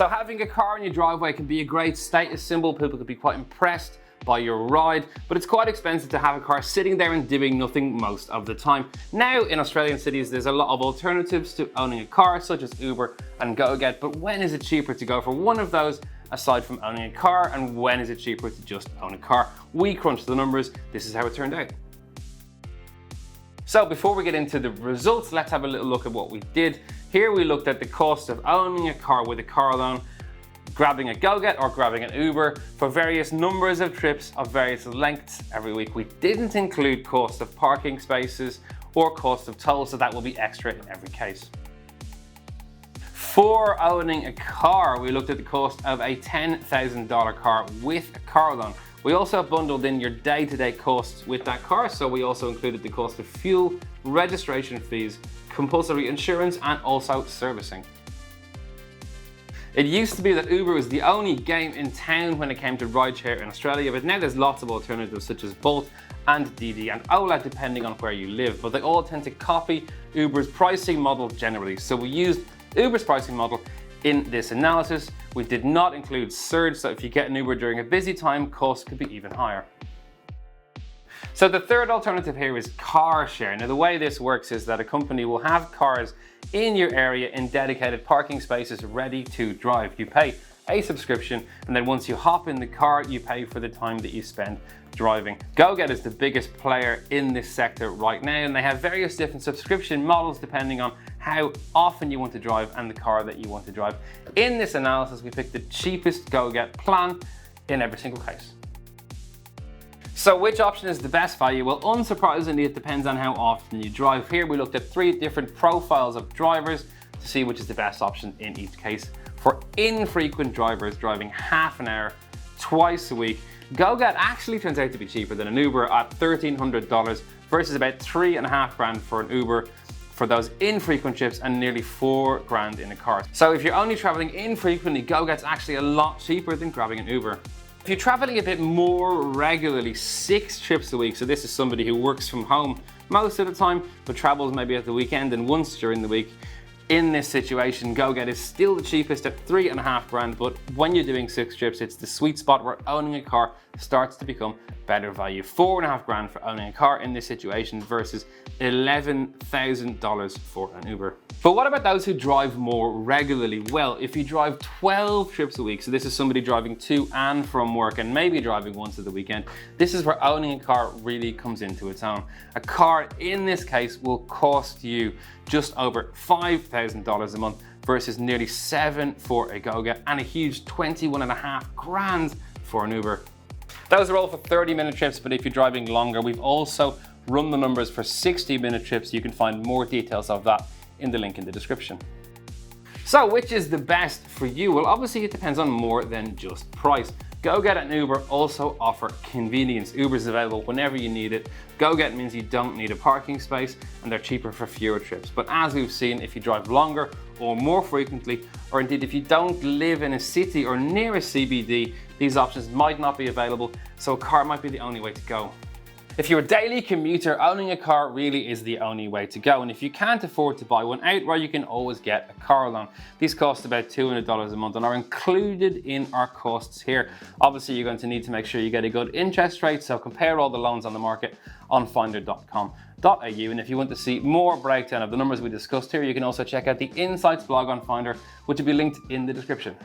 So having a car in your driveway can be a great status symbol. People could be quite impressed by your ride, but it's quite expensive to have a car sitting there and doing nothing most of the time. Now in Australian cities, there's a lot of alternatives to owning a car, such as Uber and GoGet, but when is it cheaper to go for one of those aside from owning a car, and when is it cheaper to just own a car? We crunched the numbers, this is how it turned out. So before we get into the results, let's have a little look at what we did. Here we looked at the cost of owning a car with a car loan, grabbing a GoGet or grabbing an Uber for various numbers of trips of various lengths every week. We didn't include cost of parking spaces or cost of tolls, so that will be extra in every case. For owning a car, we looked at the cost of a $10,000 car with a car loan. We also bundled in your day-to-day costs with that car, so we also included the cost of fuel, registration fees, compulsory insurance, and also servicing. It used to be that Uber was the only game in town when it came to rideshare in Australia, but now there's lots of alternatives such as Bolt and Didi and Ola, depending on where you live, but they all tend to copy Uber's pricing model generally. So we used Uber's pricing model in this analysis. We did not include surge, so if you get an Uber during a busy time, costs could be even higher. So the third alternative here is car share. Now the way this works is that a company will have cars in your area in dedicated parking spaces ready to drive. You pay a subscription, and then once you hop in the car, you pay for the time that you spend driving. GoGet is the biggest player in this sector right now, and they have various different subscription models depending on how often you want to drive and the car that you want to drive. In this analysis, we picked the cheapest GoGet plan in every single case. So which option is the best value? Well, unsurprisingly, it depends on how often you drive. Here we looked at 3 different profiles of drivers to see which is the best option in each case. For infrequent drivers driving half an hour twice a week, GoGet actually turns out to be cheaper than an Uber at $1,300 versus about $3,500 for an Uber for those infrequent trips and nearly $4,000 in a car. So if you're only traveling infrequently, GoGet's actually a lot cheaper than grabbing an Uber. If you're traveling a bit more regularly, 6 trips a week, so this is somebody who works from home most of the time, but travels maybe at the weekend and once during the week, in this situation, GoGet is still the cheapest at $3,500, but when you're doing 6 trips, it's the sweet spot where owning a car starts to become better value. $4,500 for owning a car in this situation versus $11,000 for an Uber. But what about those who drive more regularly? Well, if you drive 12 trips a week, so this is somebody driving to and from work and maybe driving once at the weekend, this is where owning a car really comes into its own. A car in this case will cost you just over $5,000 a month versus nearly $7,000 for a GoGet and a huge $21,500 for an Uber. Those are all for 30-minute trips, but if you're driving longer, we've also run the numbers for 60-minute trips. You can find more details of that in the link in the description. So which is the best for you? Well, obviously it depends on more than just price. GoGet and Uber also offer convenience. Uber is available whenever you need it. GoGet means you don't need a parking space and they're cheaper for fewer trips. But as we've seen, if you drive longer or more frequently, or indeed if you don't live in a city or near a CBD, these options might not be available, so a car might be the only way to go. If you're a daily commuter, owning a car really is the only way to go. And if you can't afford to buy one outright, you can always get a car loan. These cost about $200 a month and are included in our costs here. Obviously, you're going to need to make sure you get a good interest rate, so compare all the loans on the market on finder.com.au. And if you want to see more breakdown of the numbers we discussed here, you can also check out the Insights blog on Finder, which will be linked in the description.